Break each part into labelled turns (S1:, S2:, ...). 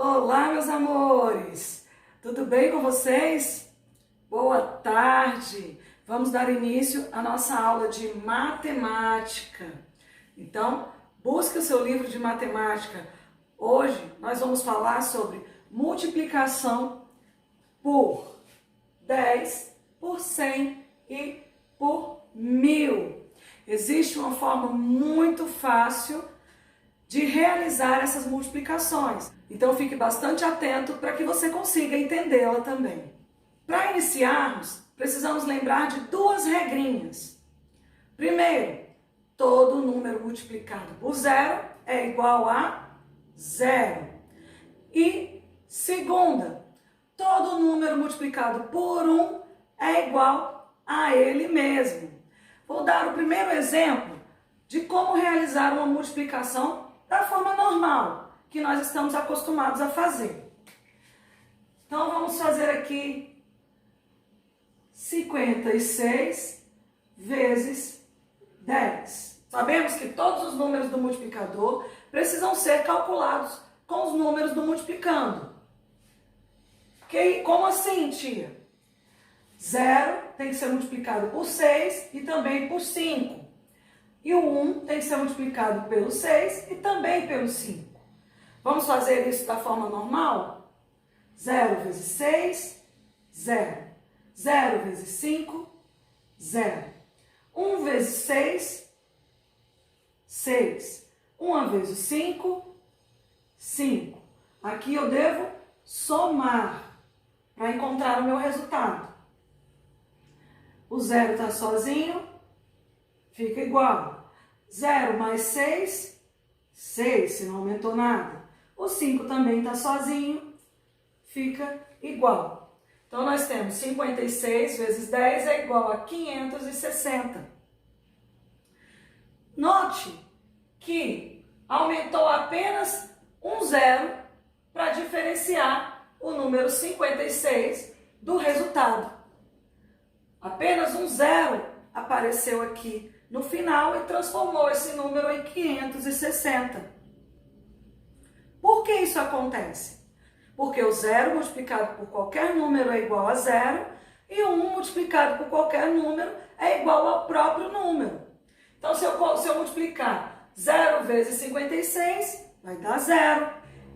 S1: Olá, meus amores! Tudo bem com vocês? Boa tarde! Vamos dar início à nossa aula de matemática. Então, busque o seu livro de matemática. Hoje nós vamos falar sobre multiplicação por 10, por 100 e por 1000. Existe uma forma muito fácil de realizar essas multiplicações. Então fique bastante atento para que você consiga entendê-la também. Para iniciarmos, precisamos lembrar de duas regrinhas. Primeiro, todo número multiplicado por zero é igual a zero. E segunda, todo número multiplicado por 1 é igual a ele mesmo. Vou dar o primeiro exemplo de como realizar uma multiplicação da forma normal, que nós estamos acostumados a fazer. Então, vamos fazer aqui 56 vezes 10. Sabemos que todos os números do multiplicador precisam ser calculados com os números do multiplicando. Como assim, tia? 0 tem que ser multiplicado por 6 e também por 5. E o 1 tem que ser multiplicado pelo 6 e também pelo 5. Vamos fazer isso da forma normal? 0 vezes 6, 0. 0 vezes 5, 0. 1 vezes 6, 6. 1 vezes 5, 5. Aqui eu devo somar para encontrar o meu resultado. O 0 está sozinho, fica igual. 0 mais 6, 6, se não aumentou nada. O 5 também está sozinho, fica igual. Então, nós temos 56 vezes 10 é igual a 560. Note que aumentou apenas um zero para diferenciar o número 56 do resultado. Apenas um zero apareceu aqui no final e transformou esse número em 560. Por que isso acontece? Porque o zero multiplicado por qualquer número é igual a zero e o 1 multiplicado por qualquer número é igual ao próprio número. Então, se eu multiplicar 0 vezes 56, vai dar 0.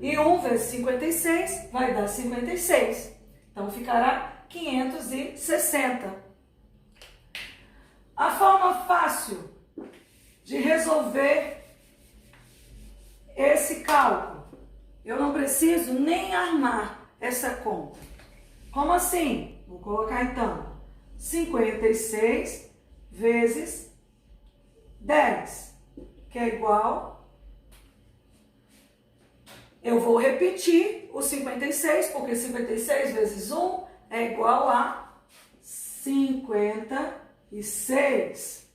S1: E 1 vezes 56 vai dar 56. Então, ficará 560. A forma fácil de resolver esse cálculo, eu não preciso nem armar essa conta. Como assim? Vou colocar então 56 vezes 10, que é igual. Eu vou repetir o 56, porque 56 vezes 1 é igual a 56.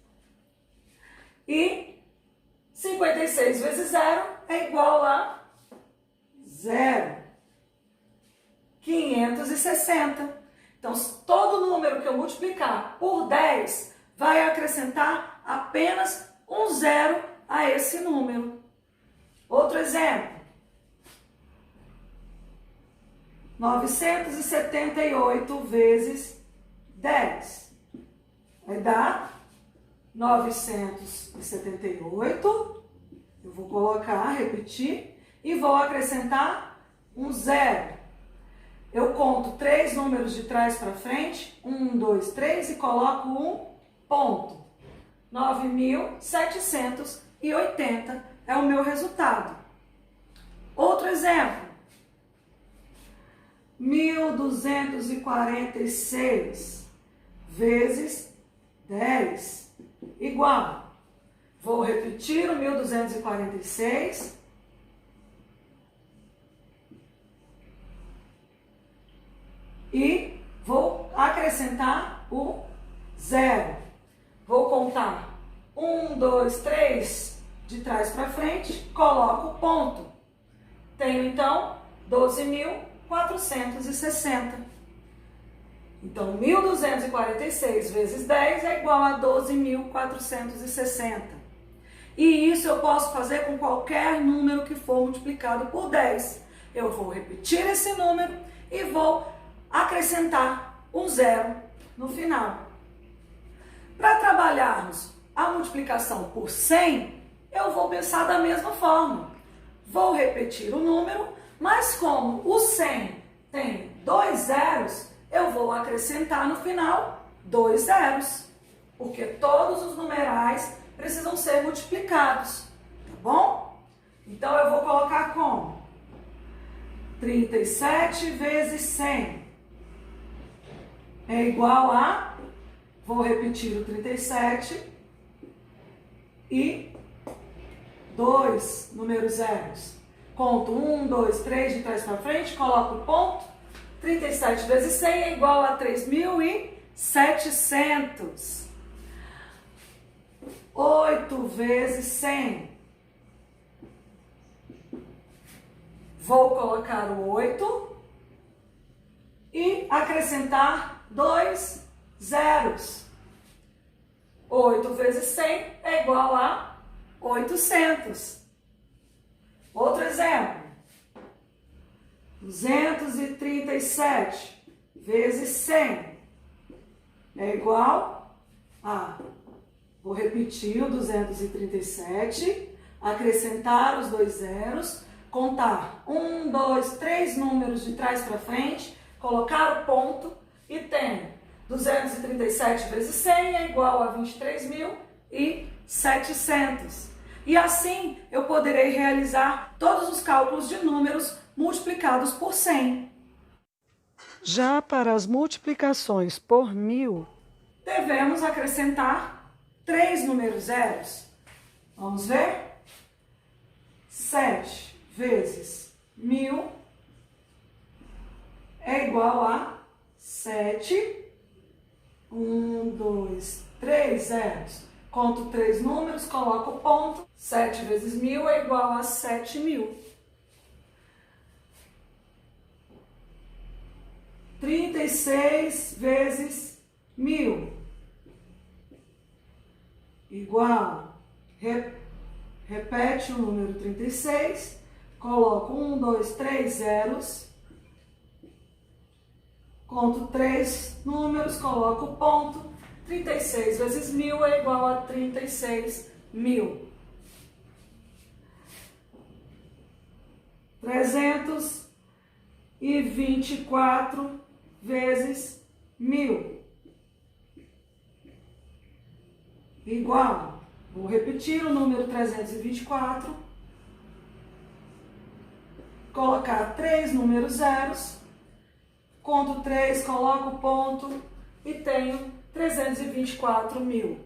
S1: E 56 vezes 0 é igual a 0. 560. Então, todo número que eu multiplicar por 10 vai acrescentar apenas um zero a esse número. Outro exemplo. 978 vezes 10. Vai dar 978. Eu vou colocar, repetir, e vou acrescentar um zero. Eu conto 3 números de trás para frente, 1, 2, 3, e coloco um ponto. 9.780 é o meu resultado. Outro exemplo. 1.246 vezes 10 igual. Vou repetir o 1.246. E vou acrescentar o zero. Vou contar 1, 2, 3 de trás para frente, coloco o ponto. Tenho então 12.460. Então, 1.246 vezes 10 é igual a 12.460. E isso eu posso fazer com qualquer número que for multiplicado por 10. eu vou repetir esse número e vou acrescentar um zero no final. Para trabalharmos a multiplicação por 100, eu vou pensar da mesma forma. Vou repetir o número, mas como o 100 tem 2 zeros, eu vou acrescentar no final 2 zeros, porque todos os numerais precisam ser multiplicados, tá bom? Então eu vou colocar como? 37 vezes 100 é igual a, vou repetir o 37 e 2 números zeros. Conto 1, 2, 3 de trás para frente, coloco o ponto. 37 vezes 100 é igual a 3.700. 8 vezes 100. Vou colocar o 8 e acrescentar 2 zeros. 8 vezes 100 é igual a 800. Outro exemplo. 237 vezes 100 é igual a... Vou repetir o 237, acrescentar os 2 zeros, contar 1, 2, 3 números de trás para frente, colocar o ponto e tenho 237 vezes 100 é igual a 23.700. E assim eu poderei realizar todos os cálculos de números multiplicados por 100. Já para as multiplicações por 1000, devemos acrescentar 3 números zeros. Vamos ver? 7 vezes 1000 é igual a 7. 1, 2, 3 zeros. Conto 3 números, coloco o ponto. 7 vezes 1000 é igual a 7.000. 36 vezes 1000 igual, repete o número 36, coloco 1, 2, 3 zeros, conto 3 números, coloco o ponto, 36 vezes 1000 é igual a 36.000. 324 vezes 1000 igual, vou repetir o número 324, colocar 3 números zeros, conto 3, coloco o ponto e tenho 324.000.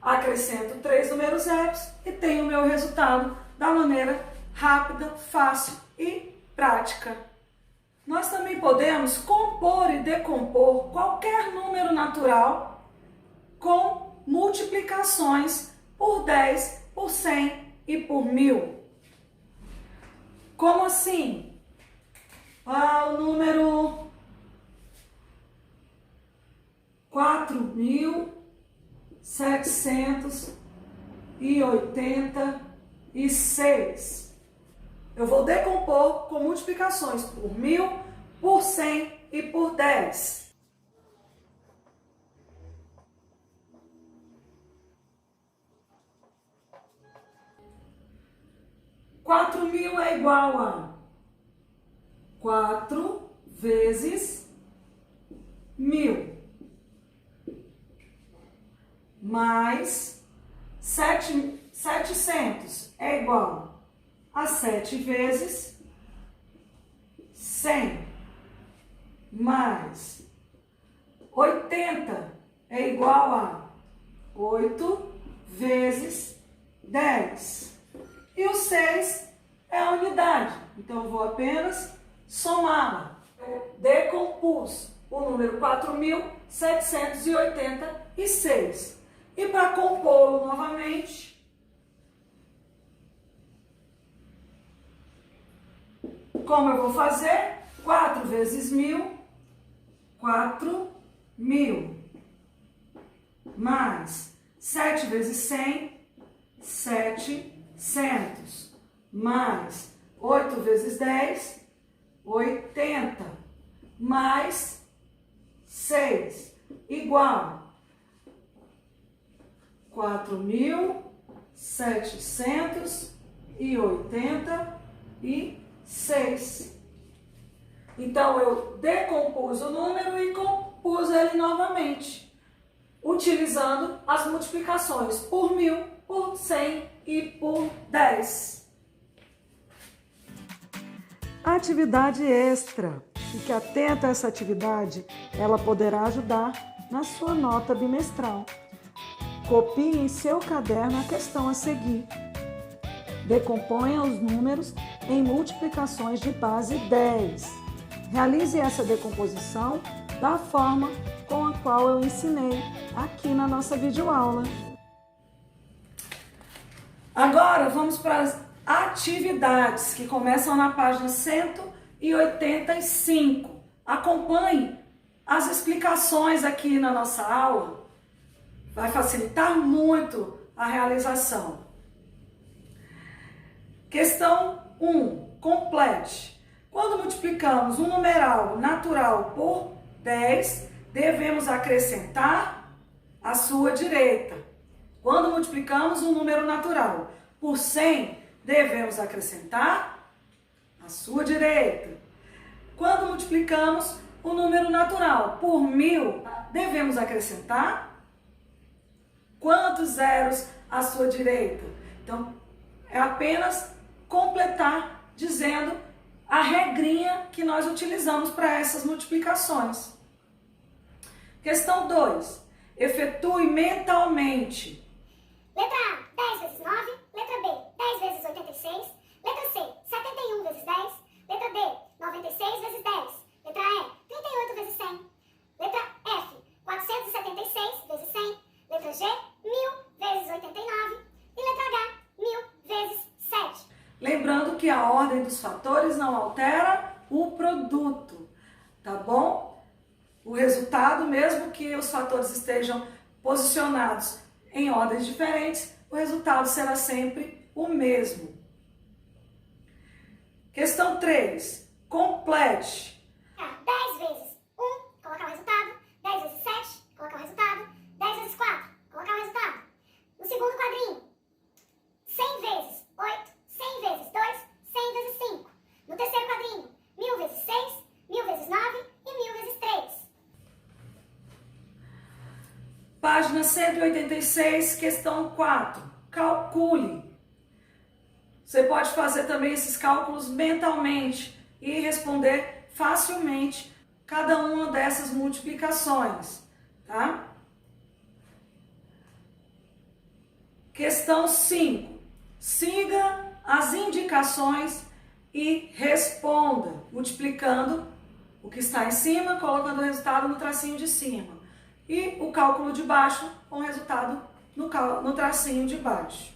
S1: Acrescento 3 números zeros e tenho o meu resultado da maneira rápida, fácil e prática. Nós também podemos compor e decompor qualquer número natural com multiplicações por 10, por 100 e por 1000. Como assim? O número 4.786. Eu vou decompor com multiplicações por 1000, por 100 e por 10. 4.000 é igual a 4 vezes 1000 mais 700 é igual a 7 vezes 100 mais 80 é igual a 8 vezes 10. E o 6 é a unidade, então eu vou apenas somá-la. Eu decompus o número 4.786. E para compô-lo novamente, como eu vou fazer? 4 vezes 1000, 4.000. Mais 7 vezes 100, 700. Mais 8 vezes 10, 80, mais 6, igual 4.786. Então, eu decompus o número e compus ele novamente, utilizando as multiplicações por 1.000, por 100 e por 10. Atividade extra. Fique atento a essa atividade, ela poderá ajudar na sua nota bimestral. Copie em seu caderno a questão a seguir. Decomponha os números em multiplicações de base 10. Realize essa decomposição da forma com a qual eu ensinei aqui na nossa videoaula. Agora vamos para as atividades que começam na página 185. Acompanhe as explicações aqui na nossa aula. Vai facilitar muito a realização. Questão 1. Complete. Quando multiplicamos um numeral natural por 10, devemos acrescentar a sua direita. Quando multiplicamos um número natural por 100, devemos acrescentar a sua direita. Quando multiplicamos um número natural por 1.000, devemos acrescentar quantos zeros à sua direita? Então, é apenas completar dizendo a regrinha que nós utilizamos para essas multiplicações. Questão 2. Efetue mentalmente.
S2: Letra A, 10 vezes 9. Letra B, 10 vezes 86. Letra C, 71 vezes 10. Letra D, 96 vezes 10. Letra E, 38 vezes 100. Letra F, 476 vezes 100. Letra G, 1.000 vezes 89. E letra H, 1.000 vezes 7.
S1: Lembrando que a ordem dos fatores não altera o produto, tá bom? O resultado, mesmo que os fatores estejam posicionados em ordens diferentes, o resultado será sempre o mesmo. Questão 3. Complete.
S2: 10 vezes 1, colocar o resultado. 10 vezes 7, colocar o resultado. 10 vezes 4, colocar o resultado. No segundo quadrinho, 100 vezes 8, 100 vezes 2, 100 vezes 5. No terceiro quadrinho, 1.000 vezes 6, 1.000 vezes 9 e 1.000 vezes 3.
S1: Página 186, questão 4. Calcule. Você pode fazer também esses cálculos mentalmente e responder facilmente cada uma dessas multiplicações, tá? Questão 5. Siga as indicações e responda, multiplicando o que está em cima, colocando o resultado no tracinho de cima. E o cálculo de baixo com o resultado no tracinho de baixo.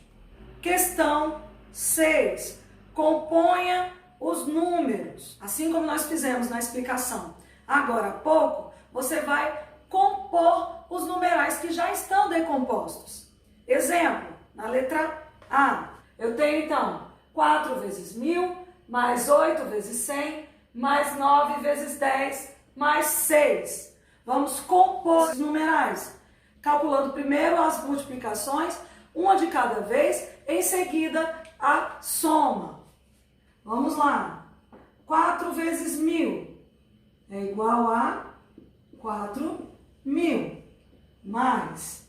S1: Questão 6. Componha os números, assim como nós fizemos na explicação. Agora há pouco, você vai compor os numerais que já estão decompostos. Exemplo, na letra A. Eu tenho então 4 vezes 1.000, mais 8 vezes 100, mais 9 vezes 10, mais 6. Vamos compor os numerais, calculando primeiro as multiplicações, uma de cada vez, em seguida a soma. Vamos lá. 4 vezes 1.000 é igual a 4.000, mais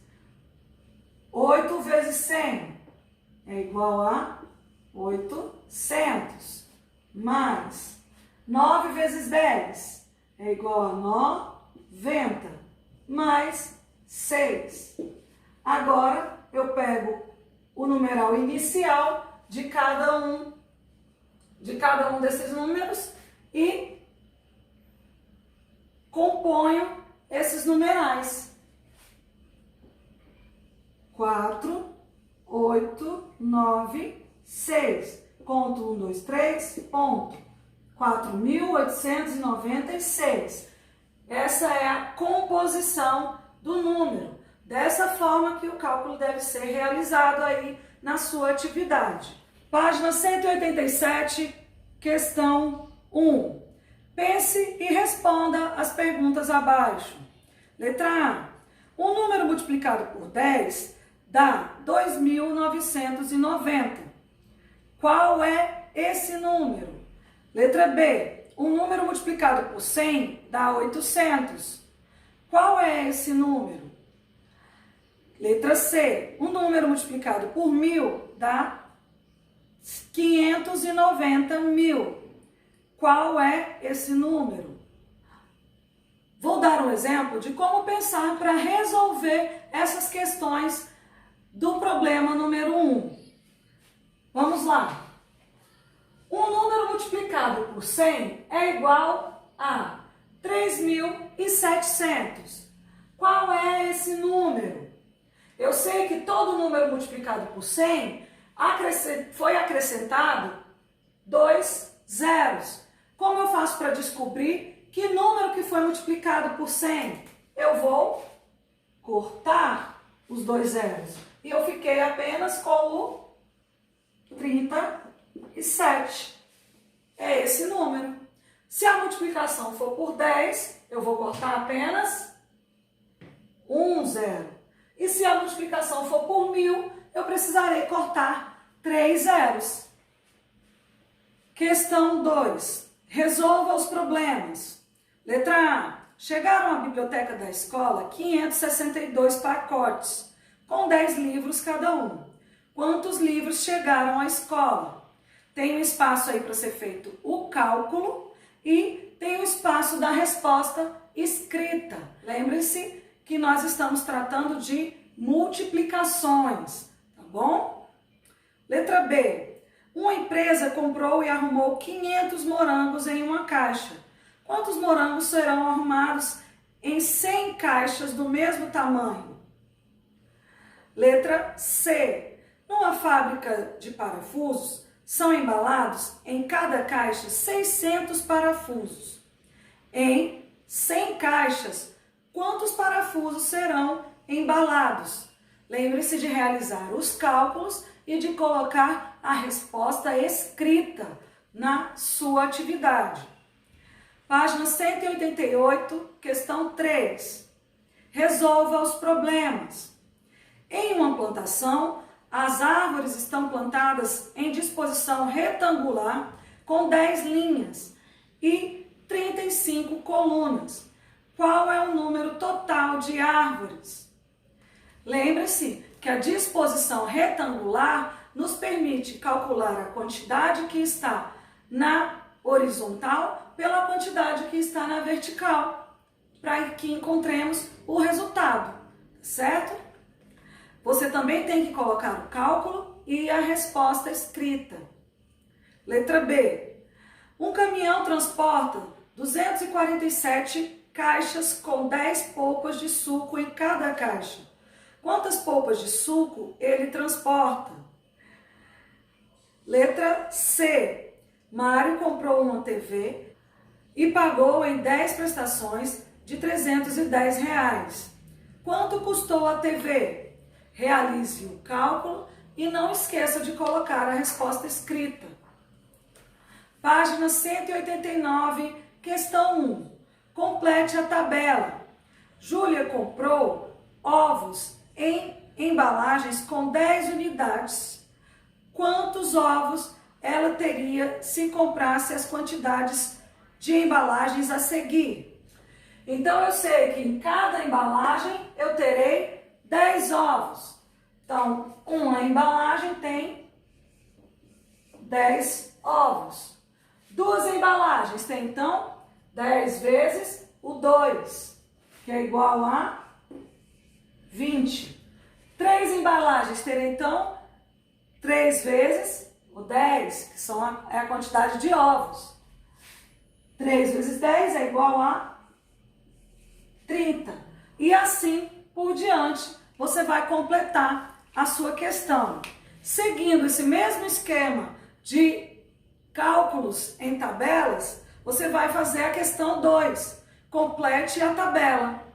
S1: 8 vezes 100 é igual a 800, mais 9 vezes 10 é igual a 90, mais 6. Agora eu pego o numeral inicial de cada um desses números e componho esses numerais. 4, 8, 9, 6. Conto 1, 2, 3, ponto. 4.896. Essa é a composição do número. Dessa forma que o cálculo deve ser realizado aí na sua atividade. Página 187, Questão 1. Pense e responda as perguntas abaixo. Letra A. Um número multiplicado por 10 dá 2.990. Qual é esse número? Letra B. Um número multiplicado por 100 dá 800. Qual é esse número? Letra C. Um número multiplicado por 1.000 dá 590.000. Qual é esse número? Vou dar um exemplo de como pensar para resolver essas questões do problema número 1. Vamos lá. Um número multiplicado por 100 é igual a 3.700. Qual é esse número? Eu sei que todo número multiplicado por 100 foi acrescentado 2 zeros. Como eu faço para descobrir que número que foi multiplicado por 100? Eu vou cortar os 2 zeros. E eu fiquei apenas com o 37. É esse número. Se a multiplicação for por 10, eu vou cortar apenas 1 zero. E se a multiplicação for por 1.000, eu precisarei cortar 3 zeros. Questão 2. Resolva os problemas. Letra A. Chegaram à biblioteca da escola 562 pacotes, com 10 livros cada um. Quantos livros chegaram à escola? Tem um espaço aí para ser feito o cálculo e tem o espaço da resposta escrita. Lembre-se que nós estamos tratando de multiplicações, tá bom? Letra B. Uma empresa comprou e arrumou 500 morangos em uma caixa. Quantos morangos serão arrumados em 100 caixas do mesmo tamanho? Letra C. Numa fábrica de parafusos, são embalados em cada caixa 600 parafusos. Em 100 caixas, quantos parafusos serão embalados? Lembre-se de realizar os cálculos e de colocar a resposta escrita na sua atividade. Página 188, questão 3. Resolva os problemas. Em uma plantação, as árvores estão plantadas em disposição retangular com 10 linhas e 35 colunas. Qual é o número total de árvores? Lembre-se que a disposição retangular nos permite calcular a quantidade que está na horizontal pela quantidade que está na vertical, para que encontremos o resultado, certo? Você também tem que colocar o cálculo e a resposta escrita. Letra B. Um caminhão transporta 247 caixas com 10 polpas de suco em cada caixa. Quantas polpas de suco ele transporta? Letra C. Mário comprou uma TV e pagou em 10 prestações de R$310. Quanto custou a TV? Realize o cálculo e não esqueça de colocar a resposta escrita. Página 189, questão 1. Complete a tabela. Júlia comprou ovos em embalagens com 10 unidades. Quantos ovos ela teria se comprasse as quantidades de embalagens a seguir? Então, eu sei que em cada embalagem eu terei 10 ovos. Então, uma embalagem tem 10 ovos. Duas embalagens tem, então, 10 vezes o 2, que é igual a 20. 3 embalagens terão, então, 3 vezes o 10, que é a quantidade de ovos. 3 vezes 10 é igual a 30. E assim por diante, você vai completar a sua questão. Seguindo esse mesmo esquema de cálculos em tabelas, você vai fazer a questão 2. Complete a tabela.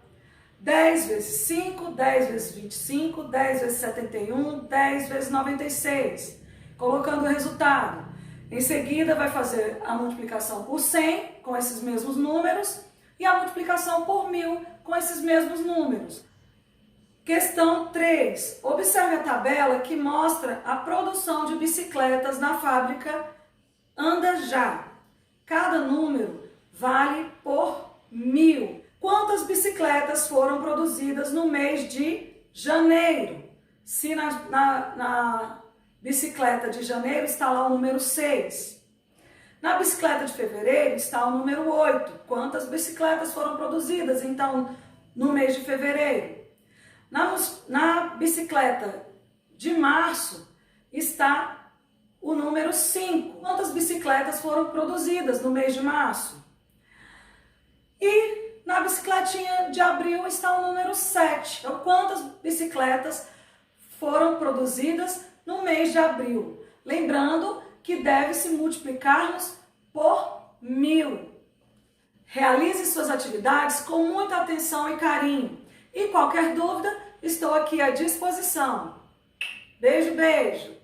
S1: 10 vezes 5, 10 vezes 25, 10 vezes 71, 10 vezes 96. Colocando o resultado. Em seguida, vai fazer a multiplicação por 100 com esses mesmos números e a multiplicação por 1000 com esses mesmos números. Questão 3. Observe a tabela que mostra a produção de bicicletas na fábrica Anda Já. Cada número vale por 1000. Quantas bicicletas foram produzidas no mês de janeiro? Se na bicicleta de janeiro está lá o número 6. Na bicicleta de fevereiro está o número 8. Quantas bicicletas foram produzidas, então, no mês de fevereiro? Na bicicleta de março está o número 5. Quantas bicicletas foram produzidas no mês de março? E na bicicletinha de abril está o número 7. Então, quantas bicicletas foram produzidas no mês de abril? Lembrando que deve-se multiplicar-nos por 1000. Realize suas atividades com muita atenção e carinho. E qualquer dúvida, estou aqui à disposição. Beijo, beijo!